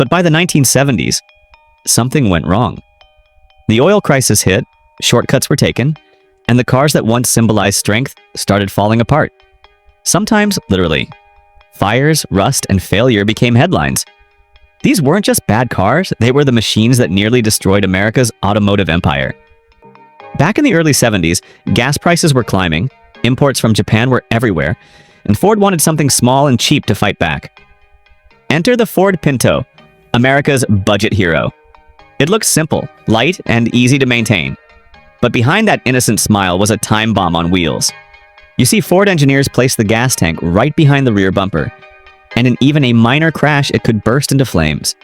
But by the 1970s, something went wrong. The oil crisis hit, shortcuts were taken, and the cars that once symbolized strength started falling apart. Sometimes literally. Fires, rust, and failure became headlines. These weren't just bad cars, they were the machines that nearly destroyed America's automotive empire. Back in the early 70s, gas prices were climbing, imports from Japan were everywhere, and Ford wanted something small and cheap to fight back. Enter the Ford Pinto, America's budget hero. It looked simple, light, and easy to maintain. But behind that innocent smile was a time bomb on wheels. You see, Ford engineers placed the gas tank right behind the rear bumper, and in even a minor crash, it could burst into flames.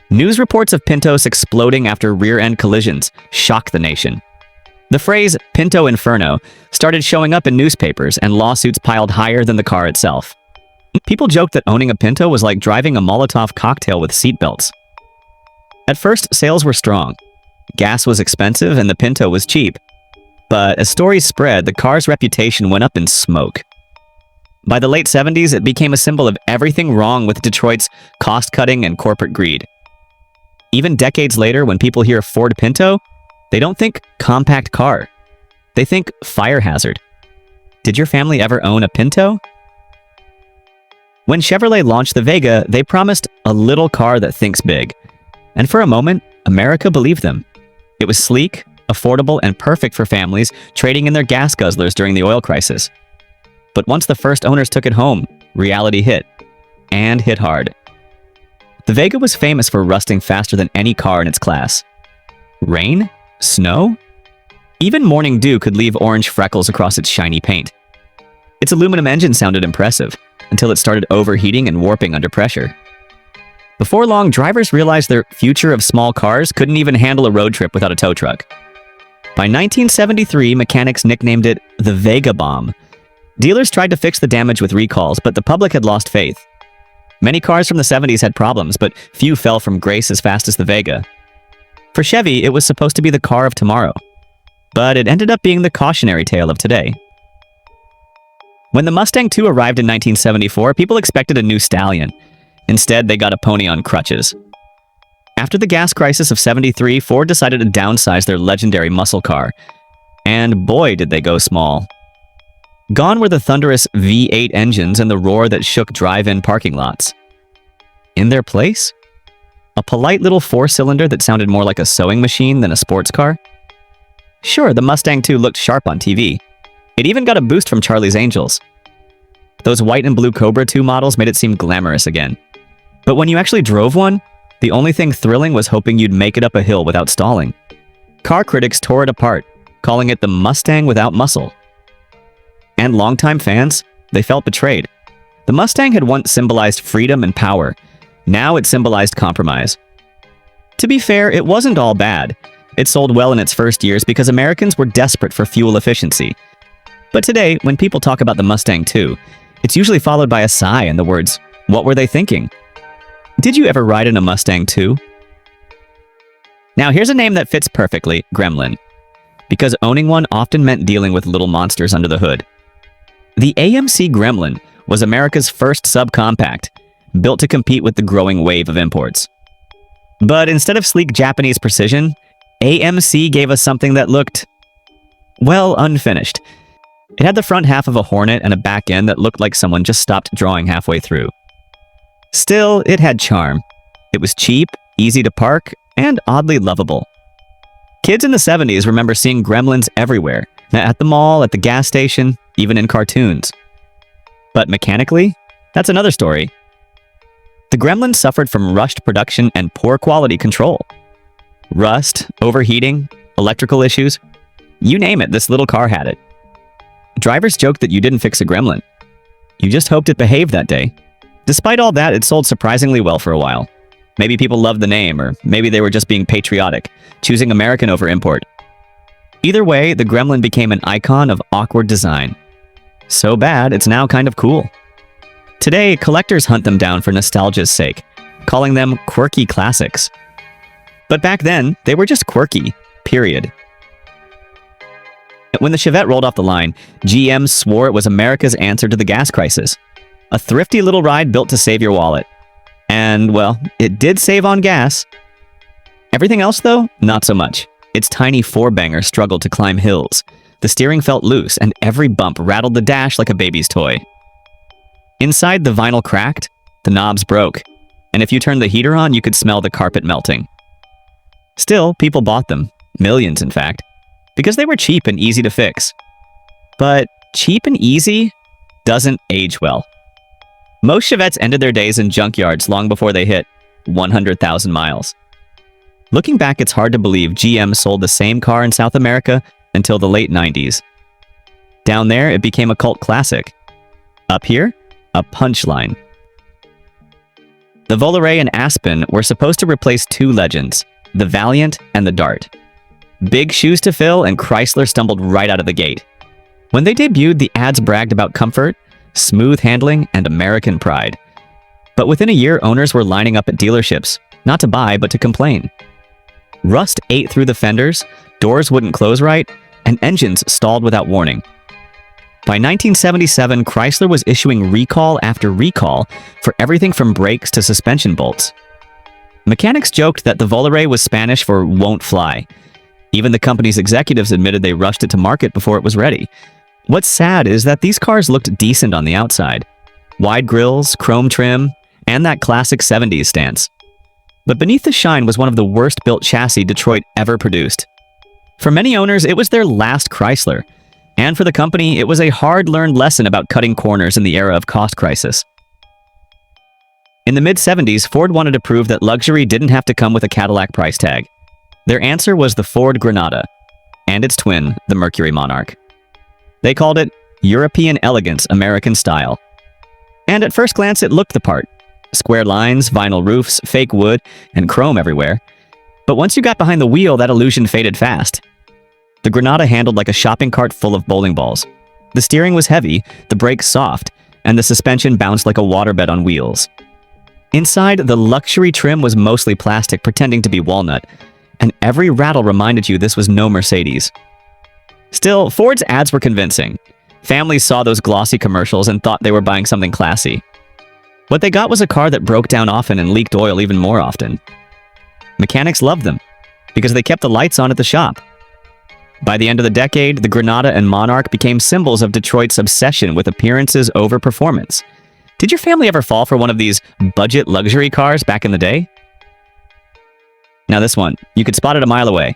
News reports of Pintos exploding after rear-end collisions shocked the nation. The phrase Pinto Inferno started showing up in newspapers, and lawsuits piled higher than the car itself. People joked that owning a Pinto was like driving a Molotov cocktail with seatbelts. At first, sales were strong. Gas was expensive and the Pinto was cheap. But as stories spread, the car's reputation went up in smoke. By the late 70s, it became a symbol of everything wrong with Detroit's cost-cutting and corporate greed. Even decades later, when people hear Ford Pinto, they don't think compact car. They think fire hazard. Did your family ever own a Pinto? When Chevrolet launched the Vega, they promised a little car that thinks big. And for a moment, America believed them. It was sleek, affordable, and perfect for families trading in their gas guzzlers during the oil crisis. But once the first owners took it home, reality hit. And hit hard. The Vega was famous for rusting faster than any car in its class. Rain? Snow? Even morning dew could leave orange freckles across its shiny paint. Its aluminum engine sounded impressive, until it started overheating and warping under pressure. Before long, drivers realized their future of small cars couldn't even handle a road trip without a tow truck. By 1973, mechanics nicknamed it the Vega Bomb. Dealers tried to fix the damage with recalls, but the public had lost faith. Many cars from the 70s had problems, but few fell from grace as fast as the Vega. For Chevy, it was supposed to be the car of tomorrow. But it ended up being the cautionary tale of today. When the Mustang II arrived in 1974, people expected a new stallion. Instead, they got a pony on crutches. After the gas crisis of '73, Ford decided to downsize their legendary muscle car. And boy, did they go small. Gone were the thunderous V8 engines and the roar that shook drive-in parking lots. In their place? A polite little four-cylinder that sounded more like a sewing machine than a sports car? Sure, the Mustang II looked sharp on TV. It even got a boost from Charlie's Angels. Those white and blue Cobra II models made it seem glamorous again. But when you actually drove one, the only thing thrilling was hoping you'd make it up a hill without stalling. Car critics tore it apart, calling it the Mustang without muscle. And longtime fans, they felt betrayed. The Mustang had once symbolized freedom and power. Now it symbolized compromise. To be fair, it wasn't all bad. It sold well in its first years because Americans were desperate for fuel efficiency. But today, when people talk about the Mustang II, it's usually followed by a sigh and the words, "What were they thinking?" Did you ever ride in a Mustang II? Now here's a name that fits perfectly, Gremlin. Because owning one often meant dealing with little monsters under the hood. The AMC Gremlin was America's first subcompact, built to compete with the growing wave of imports. But instead of sleek Japanese precision, AMC gave us something that looked, well, unfinished. It had the front half of a Hornet and a back end that looked like someone just stopped drawing halfway through. Still, it had charm. It was cheap, easy to park, and oddly lovable. Kids in the 70s remember seeing Gremlins everywhere, at the mall, at the gas station, even in cartoons. But mechanically, that's another story. The Gremlin suffered from rushed production and poor quality control. Rust, overheating, electrical issues, you name it, this little car had it. Drivers joked that you didn't fix a Gremlin. You just hoped it behaved that day. Despite all that, it sold surprisingly well for a while. Maybe people loved the name, or maybe they were just being patriotic, choosing American over import. Either way, the Gremlin became an icon of awkward design. So bad, it's now kind of cool. Today, collectors hunt them down for nostalgia's sake, calling them quirky classics. But back then, they were just quirky, period. When the Chevette rolled off the line, GM swore it was America's answer to the gas crisis. A thrifty little ride built to save your wallet. And, well, it did save on gas. Everything else, though, not so much. Its tiny four-banger struggled to climb hills. The steering felt loose, and every bump rattled the dash like a baby's toy. Inside, the vinyl cracked, the knobs broke, and if you turned the heater on, you could smell the carpet melting. Still, people bought them, millions in fact, because they were cheap and easy to fix. But cheap and easy doesn't age well. Most Chevettes ended their days in junkyards long before they hit 100,000 miles. Looking back, it's hard to believe GM sold the same car in South America until the late 90s. Down there, it became a cult classic. Up here, a punchline. The Volare and Aspen were supposed to replace two legends, the Valiant and the Dart. Big shoes to fill, and Chrysler stumbled right out of the gate. When they debuted, the ads bragged about comfort, smooth handling, and American pride. But within a year, owners were lining up at dealerships, not to buy, but to complain. Rust ate through the fenders, doors wouldn't close right, and engines stalled without warning. By 1977, Chrysler was issuing recall after recall for everything from brakes to suspension bolts. Mechanics joked that the Volare was Spanish for won't fly. Even the company's executives admitted they rushed it to market before it was ready. What's sad is that these cars looked decent on the outside. Wide grills, chrome trim, and that classic 70s stance. But beneath the shine was one of the worst-built chassis Detroit ever produced. For many owners, it was their last Chrysler. And for the company, it was a hard-learned lesson about cutting corners in the era of cost crisis. In the mid-70s, Ford wanted to prove that luxury didn't have to come with a Cadillac price tag. Their answer was the Ford Granada, and its twin, the Mercury Monarch. They called it European elegance, American style. And at first glance, it looked the part. Square lines, vinyl roofs, fake wood, and chrome everywhere. But once you got behind the wheel, that illusion faded fast. The Granada handled like a shopping cart full of bowling balls. The steering was heavy, the brakes soft, and the suspension bounced like a waterbed on wheels. Inside, the luxury trim was mostly plastic, pretending to be walnut, and every rattle reminded you this was no Mercedes. Still, Ford's ads were convincing. Families saw those glossy commercials and thought they were buying something classy. What they got was a car that broke down often and leaked oil even more often. Mechanics loved them, because they kept the lights on at the shop. By the end of the decade, the Granada and Monarch became symbols of Detroit's obsession with appearances over performance. Did your family ever fall for one of these budget luxury cars back in the day? Now this one, you could spot it a mile away.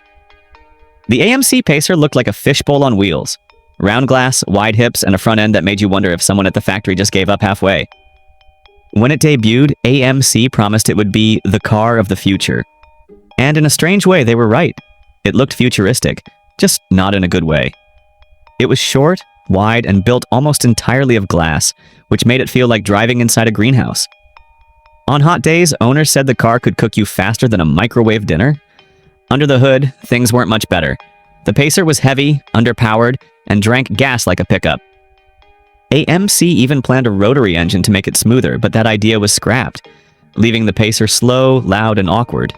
The AMC Pacer looked like a fishbowl on wheels. Round glass, wide hips, and a front end that made you wonder if someone at the factory just gave up halfway. When it debuted, AMC promised it would be the car of the future. And in a strange way, they were right. It looked futuristic, just not in a good way. It was short, wide, and built almost entirely of glass, which made it feel like driving inside a greenhouse. On hot days, owners said the car could cook you faster than a microwave dinner. Under the hood, things weren't much better. The Pacer was heavy, underpowered, and drank gas like a pickup. AMC even planned a rotary engine to make it smoother, but that idea was scrapped, leaving the Pacer slow, loud, and awkward.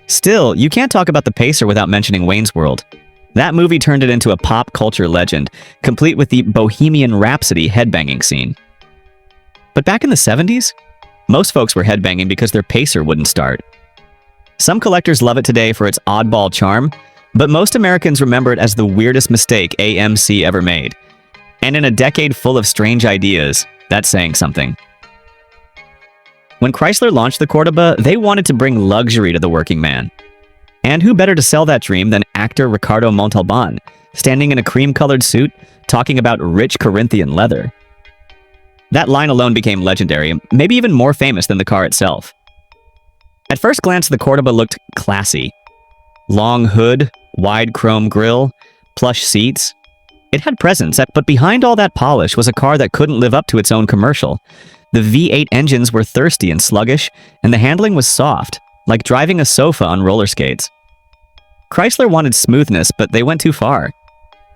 Still, you can't talk about the Pacer without mentioning Wayne's World. That movie turned it into a pop culture legend, complete with the Bohemian Rhapsody headbanging scene. But back in the 70s, most folks were headbanging because their Pacer wouldn't start. Some collectors love it today for its oddball charm, but most Americans remember it as the weirdest mistake AMC ever made. And in a decade full of strange ideas, that's saying something. When Chrysler launched the Cordoba, they wanted to bring luxury to the working man. And who better to sell that dream than actor Ricardo Montalban, standing in a cream-colored suit, talking about rich Corinthian leather. That line alone became legendary, maybe even more famous than the car itself. At first glance, the Cordoba looked classy. Long hood, wide chrome grille, plush seats. It had presence, but behind all that polish was a car that couldn't live up to its own commercial. The V8 engines were thirsty and sluggish, and the handling was soft, like driving a sofa on roller skates. Chrysler wanted smoothness, but they went too far.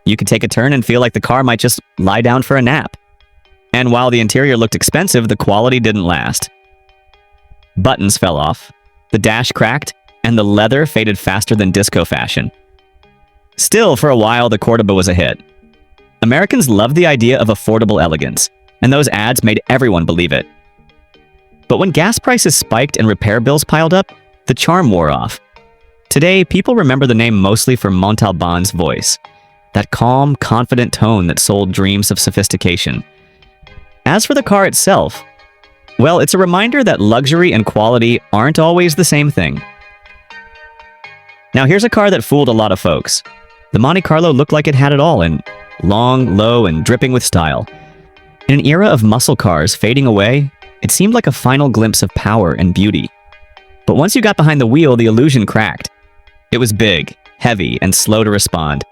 You could take a turn and feel like the car might just lie down for a nap. And while the interior looked expensive, the quality didn't last. Buttons fell off, the dash cracked, and the leather faded faster than disco fashion. Still, for a while, the Cordoba was a hit. Americans loved the idea of affordable elegance, and those ads made everyone believe it. But when gas prices spiked and repair bills piled up, the charm wore off. Today, people remember the name mostly for Montalban's voice, that calm, confident tone that sold dreams of sophistication. As for the car itself, well, it's a reminder that luxury and quality aren't always the same thing. Now here's a car that fooled a lot of folks. The Monte Carlo looked like it had it all in long, low, and dripping with style. In an era of muscle cars fading away, it seemed like a final glimpse of power and beauty. But once you got behind the wheel, the illusion cracked. It was big, heavy, and slow to respond,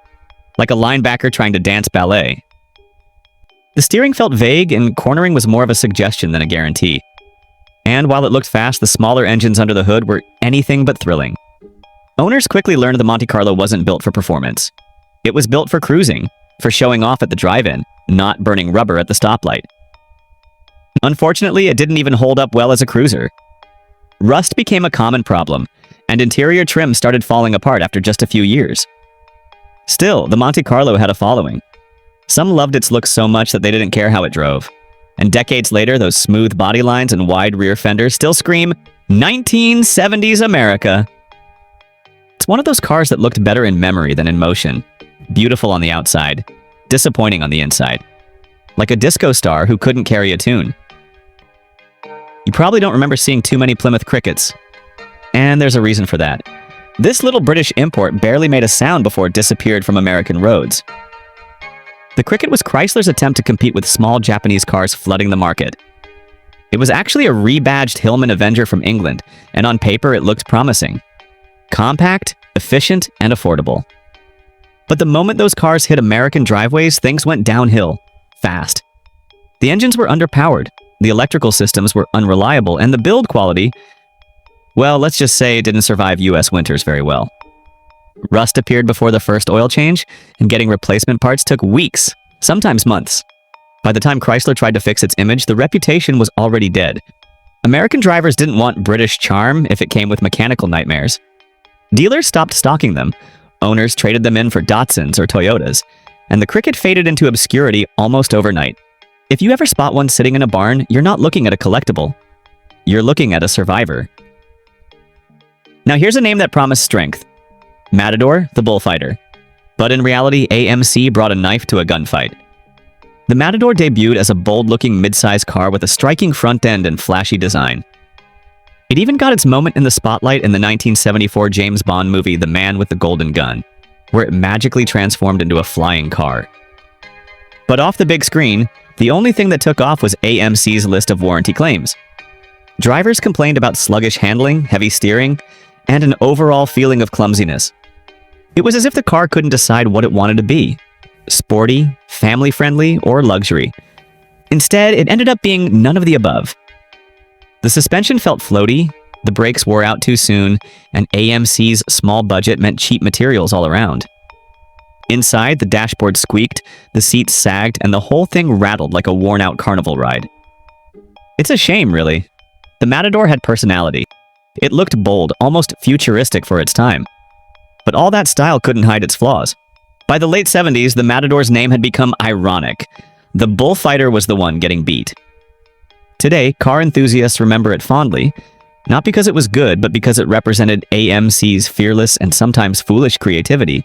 like a linebacker trying to dance ballet. The steering felt vague, and cornering was more of a suggestion than a guarantee. And while it looked fast, the smaller engines under the hood were anything but thrilling. Owners quickly learned the Monte Carlo wasn't built for performance. It was built for cruising, for showing off at the drive-in, not burning rubber at the stoplight. Unfortunately, it didn't even hold up well as a cruiser. Rust became a common problem, and interior trim started falling apart after just a few years. Still, the Monte Carlo had a following. Some loved its look so much that they didn't care how it drove. And decades later, those smooth body lines and wide rear fenders still scream, 1970s America. It's one of those cars that looked better in memory than in motion. Beautiful on the outside, disappointing on the inside. Like a disco star who couldn't carry a tune. You probably don't remember seeing too many Plymouth Crickets. And there's a reason for that. This little British import barely made a sound before it disappeared from American roads. The Cricket was Chrysler's attempt to compete with small Japanese cars flooding the market. It was actually a rebadged Hillman Avenger from England, and on paper it looked promising. Compact, efficient, and affordable. But the moment those cars hit American driveways, things went downhill, fast. The engines were underpowered, the electrical systems were unreliable, and the build quality, well, let's just say it didn't survive US winters very well. Rust appeared before the first oil change, and getting replacement parts took weeks, sometimes months. By the time Chrysler tried to fix its image, the reputation was already dead. American drivers didn't want British charm if it came with mechanical nightmares. Dealers stopped stocking them, owners traded them in for Datsuns or Toyotas, and the Cricket faded into obscurity almost overnight. If you ever spot one sitting in a barn, you're not looking at a collectible. You're looking at a survivor. Now here's a name that promised strength. Matador, the bullfighter. But in reality, AMC brought a knife to a gunfight. The Matador debuted as a bold-looking midsize car with a striking front end and flashy design. It even got its moment in the spotlight in the 1974 James Bond movie The Man with the Golden Gun, where it magically transformed into a flying car. But off the big screen, the only thing that took off was AMC's list of warranty claims. Drivers complained about sluggish handling, heavy steering, and an overall feeling of clumsiness. It was as if the car couldn't decide what it wanted to be: sporty, family-friendly, or luxury. Instead, it ended up being none of the above. The suspension felt floaty, the brakes wore out too soon, and AMC's small budget meant cheap materials all around. Inside, the dashboard squeaked, the seats sagged, and the whole thing rattled like a worn-out carnival ride. It's a shame, really. The Matador had personality. It looked bold, almost futuristic for its time. But all that style couldn't hide its flaws. By the late 70s, the Matador's name had become ironic. The bullfighter was the one getting beat. Today, car enthusiasts remember it fondly, not because it was good, but because it represented AMC's fearless and sometimes foolish creativity.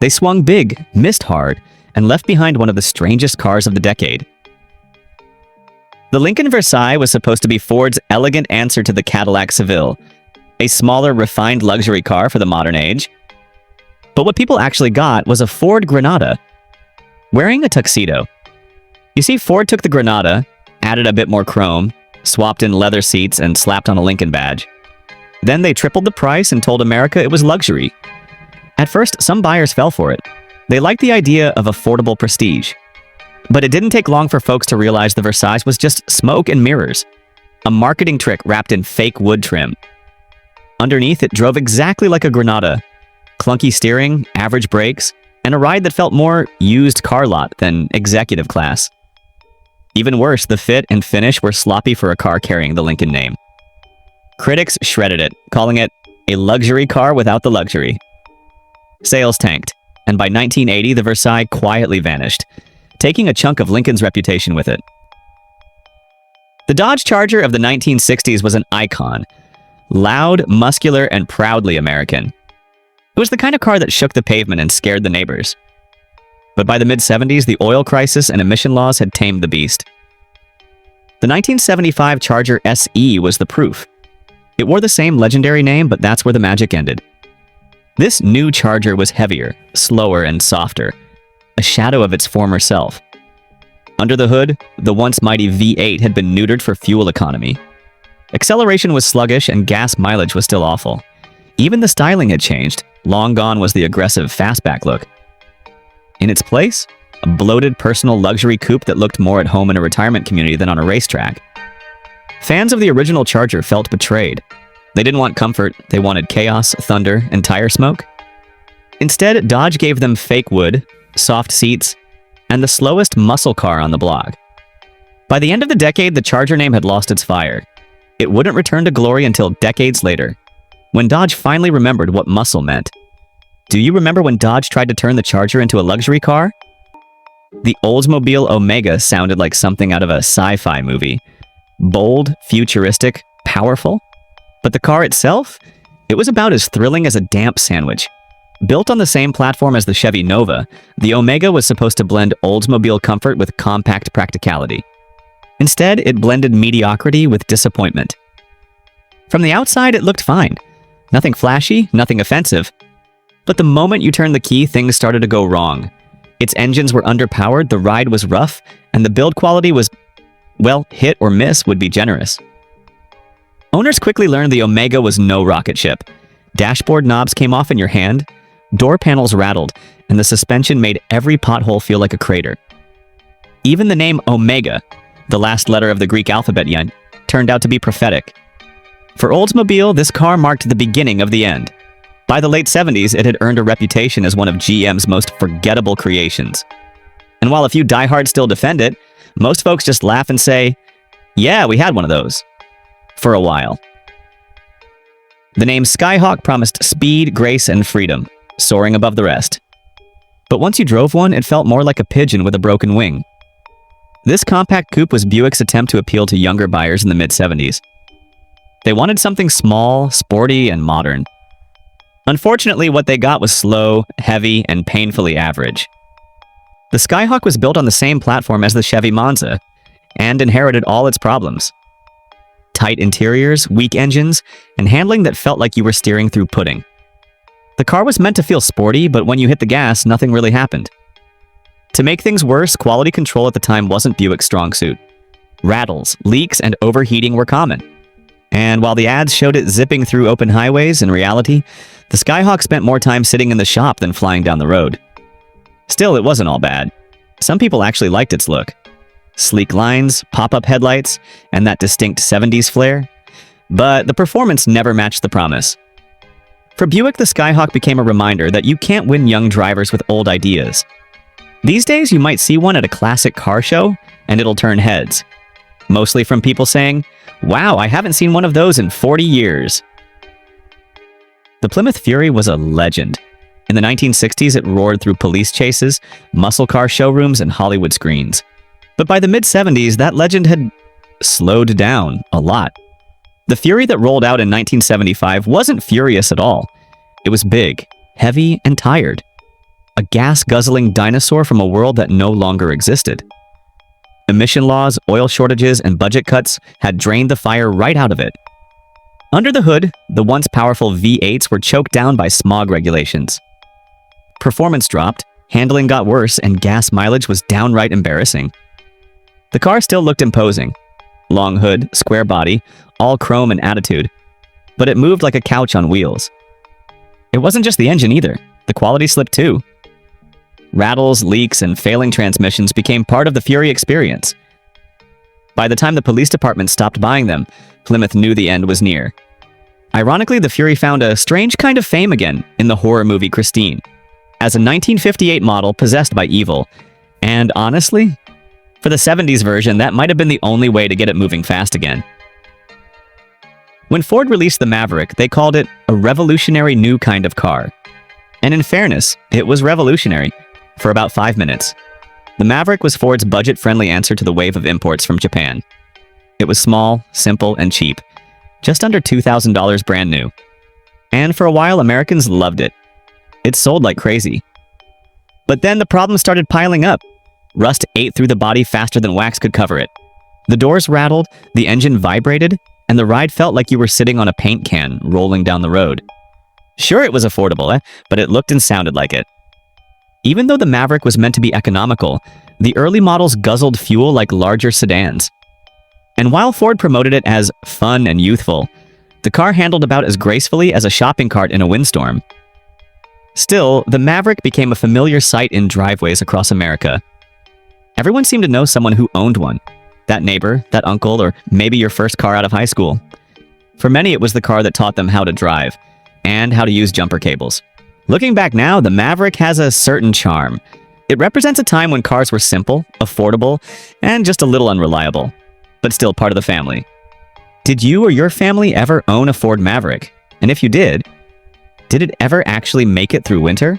They swung big, missed hard, and left behind one of the strangest cars of the decade. The Lincoln Versailles was supposed to be Ford's elegant answer to the Cadillac Seville, a smaller, refined luxury car for the modern age. But what people actually got was a Ford Granada, wearing a tuxedo. You see, Ford took the Granada, added a bit more chrome, swapped in leather seats, and slapped on a Lincoln badge. Then they tripled the price and told America it was luxury. At first, some buyers fell for it. They liked the idea of affordable prestige. But it didn't take long for folks to realize the Versailles was just smoke and mirrors, a marketing trick wrapped in fake wood trim. Underneath, it drove exactly like a Granada. Clunky steering, average brakes, and a ride that felt more used car lot than executive class. Even worse, the fit and finish were sloppy for a car carrying the Lincoln name. Critics shredded it, calling it a luxury car without the luxury. Sales tanked, and by 1980, the Versailles quietly vanished, taking a chunk of Lincoln's reputation with it. The Dodge Charger of the 1960s was an icon. Loud, muscular, and proudly American. It was the kind of car that shook the pavement and scared the neighbors. But by the mid-70s, the oil crisis and emission laws had tamed the beast. The 1975 Charger SE was the proof. It wore the same legendary name, but that's where the magic ended. This new Charger was heavier, slower, and softer, a shadow of its former self. Under the hood, the once mighty V8 had been neutered for fuel economy. Acceleration was sluggish and gas mileage was still awful. Even the styling had changed. Long gone was the aggressive fastback look. In its place, a bloated personal luxury coupe that looked more at home in a retirement community than on a racetrack. Fans of the original Charger felt betrayed. They didn't want comfort, they wanted chaos, thunder, and tire smoke. Instead, Dodge gave them fake wood, soft seats, and the slowest muscle car on the block. By the end of the decade, the Charger name had lost its fire. It wouldn't return to glory until decades later, when Dodge finally remembered what muscle meant. Do you remember when Dodge tried to turn the Charger into a luxury car? The Oldsmobile Omega sounded like something out of a sci-fi movie. Bold, futuristic, powerful. But the car itself? It was about as thrilling as a damp sandwich. Built on the same platform as the Chevy Nova, the Omega was supposed to blend Oldsmobile comfort with compact practicality. Instead, it blended mediocrity with disappointment. From the outside, it looked fine. Nothing flashy, nothing offensive. But the moment you turned the key, things started to go wrong. Its engines were underpowered, the ride was rough, and the build quality was, well, hit or miss would be generous. Owners quickly learned the Omega was no rocket ship. Dashboard knobs came off in your hand, door panels rattled, and the suspension made every pothole feel like a crater. Even the name Omega, the last letter of the Greek alphabet, turned out to be prophetic. For Oldsmobile, this car marked the beginning of the end. By the late 70s, it had earned a reputation as one of GM's most forgettable creations. And while a few diehards still defend it, most folks just laugh and say, yeah, we had one of those. For a while. The name Skyhawk promised speed, grace, and freedom, soaring above the rest. But once you drove one, it felt more like a pigeon with a broken wing. This compact coupe was Buick's attempt to appeal to younger buyers in the mid-70s. They wanted something small, sporty, and modern. Unfortunately, what they got was slow, heavy, and painfully average. The Skyhawk was built on the same platform as the Chevy Monza, and inherited all its problems. Tight interiors, weak engines, and handling that felt like you were steering through pudding. The car was meant to feel sporty, but when you hit the gas, nothing really happened. To make things worse, quality control at the time wasn't Buick's strong suit. Rattles, leaks, and overheating were common. And while the ads showed it zipping through open highways, in reality, the Skyhawk spent more time sitting in the shop than flying down the road. Still, it wasn't all bad. Some people actually liked its look. Sleek lines, pop-up headlights, and that distinct 70s flair. But the performance never matched the promise. For Buick, the Skyhawk became a reminder that you can't win young drivers with old ideas. These days, you might see one at a classic car show, and it'll turn heads. Mostly from people saying, wow, I haven't seen one of those in 40 years. The Plymouth Fury was a legend. In the 1960s, it roared through police chases, muscle car showrooms, and Hollywood screens. But by the mid-70s, that legend had slowed down a lot. The Fury that rolled out in 1975 wasn't furious at all. It was big, heavy, and tired. A gas-guzzling dinosaur from a world that no longer existed. Emission laws, oil shortages, and budget cuts had drained the fire right out of it. Under the hood, the once powerful V8s were choked down by smog regulations. Performance dropped, handling got worse, and gas mileage was downright embarrassing. The car still looked imposing. Long hood, square body, all chrome and attitude. But it moved like a couch on wheels. It wasn't just the engine either. The quality slipped too. Rattles, leaks, and failing transmissions became part of the Fury experience. By the time the police department stopped buying them, Plymouth knew the end was near. Ironically, the Fury found a strange kind of fame again in the horror movie Christine, as a 1958 model possessed by evil. And honestly, for the 70s version, that might have been the only way to get it moving fast again. When Ford released the Maverick, they called it a revolutionary new kind of car. And in fairness, it was revolutionary. For about 5 minutes. The Maverick was Ford's budget-friendly answer to the wave of imports from Japan. It was small, simple, and cheap. Just under $2,000 brand new. And for a while, Americans loved it. It sold like crazy. But then the problems started piling up. Rust ate through the body faster than wax could cover it. The doors rattled, the engine vibrated, and the ride felt like you were sitting on a paint can rolling down the road. Sure, it was affordable, but it looked and sounded like it. Even though the Maverick was meant to be economical, the early models guzzled fuel like larger sedans. And while Ford promoted it as fun and youthful, the car handled about as gracefully as a shopping cart in a windstorm. Still, the Maverick became a familiar sight in driveways across America. Everyone seemed to know someone who owned one. That neighbor, that uncle, or maybe your first car out of high school. For many, it was the car that taught them how to drive, and how to use jumper cables. Looking back now, the Maverick has a certain charm. It represents a time when cars were simple, affordable, and just a little unreliable, but still part of the family. Did you or your family ever own a Ford Maverick? And if you did it ever actually make it through winter?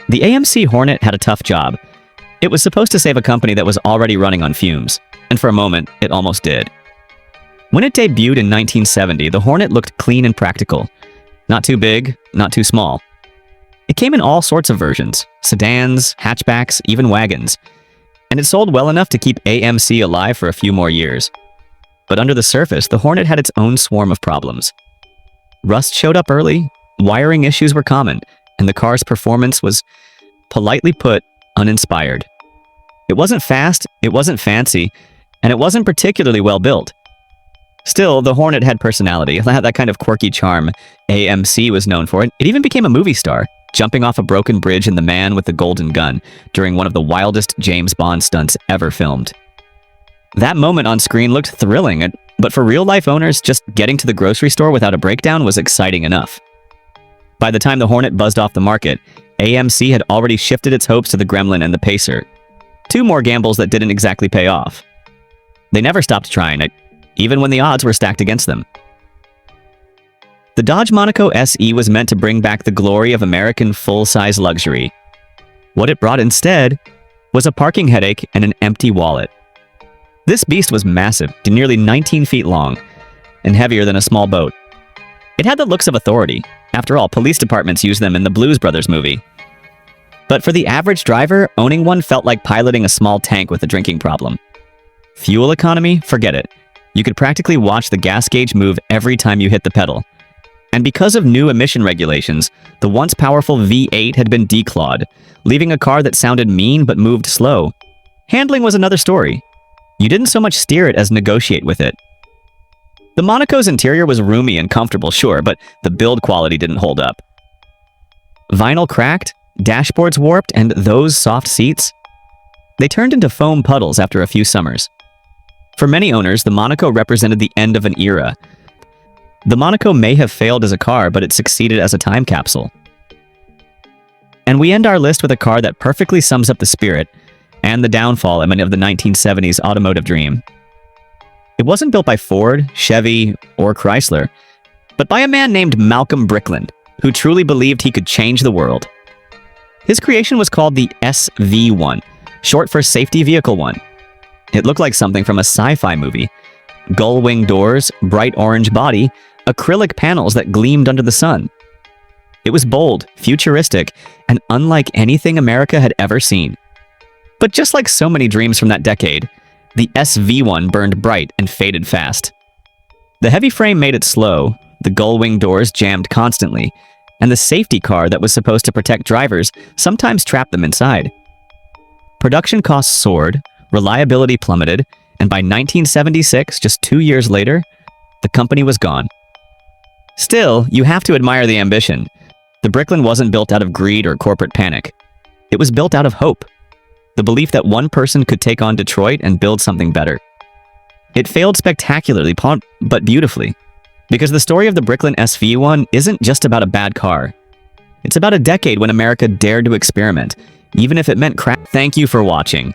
The AMC Hornet had a tough job. It was supposed to save a company that was already running on fumes, and for a moment, it almost did. When it debuted in 1970, the Hornet looked clean and practical. Not too big, not too small. It came in all sorts of versions, sedans, hatchbacks, even wagons. And it sold well enough to keep AMC alive for a few more years. But under the surface, the Hornet had its own swarm of problems. Rust showed up early, wiring issues were common, and the car's performance was, politely put, uninspired. It wasn't fast, it wasn't fancy, and it wasn't particularly well built. Still, the Hornet had personality, that kind of quirky charm AMC was known for. It even became a movie star, jumping off a broken bridge in The Man with the Golden Gun during one of the wildest James Bond stunts ever filmed. That moment on screen looked thrilling, but for real-life owners, just getting to the grocery store without a breakdown was exciting enough. By the time the Hornet buzzed off the market, AMC had already shifted its hopes to the Gremlin and the Pacer. Two more gambles that didn't exactly pay off. They never stopped trying it, even when the odds were stacked against them. The Dodge Monaco SE was meant to bring back the glory of American full-size luxury. What it brought instead was a parking headache and an empty wallet. This beast was massive, to nearly 19 feet long, and heavier than a small boat. It had the looks of authority. After all, police departments used them in the Blues Brothers movie. But for the average driver, owning one felt like piloting a small tank with a drinking problem. Fuel economy? Forget it. You could practically watch the gas gauge move every time you hit the pedal. And because of new emission regulations, the once powerful V8 had been declawed, leaving a car that sounded mean but moved slow. Handling was another story. You didn't so much steer it as negotiate with it. The Monaco's interior was roomy and comfortable, sure, but the build quality didn't hold up. Vinyl cracked, dashboards warped, and those soft seats? They turned into foam puddles after a few summers. For many owners, the Monaco represented the end of an era. The Monaco may have failed as a car, but it succeeded as a time capsule. And we end our list with a car that perfectly sums up the spirit and the downfall of the 1970s automotive dream. It wasn't built by Ford, Chevy, or Chrysler, but by a man named Malcolm Brickland, who truly believed he could change the world. His creation was called the SV1, short for Safety Vehicle 1. It looked like something from a sci-fi movie. Gull-wing doors, bright orange body, acrylic panels that gleamed under the sun. It was bold, futuristic, and unlike anything America had ever seen. But just like so many dreams from that decade, the SV1 burned bright and faded fast. The heavy frame made it slow, the gull-wing doors jammed constantly, and the safety car that was supposed to protect drivers sometimes trapped them inside. Production costs soared, reliability plummeted, and by 1976, just 2 years later, the company was gone. Still, you have to admire the ambition. The Brickland wasn't built out of greed or corporate panic. It was built out of hope. The belief that one person could take on Detroit and build something better. It failed spectacularly, but beautifully. Because the story of the Brickland SV1 isn't just about a bad car. It's about a decade when America dared to experiment, even if it meant crap. Thank you for watching.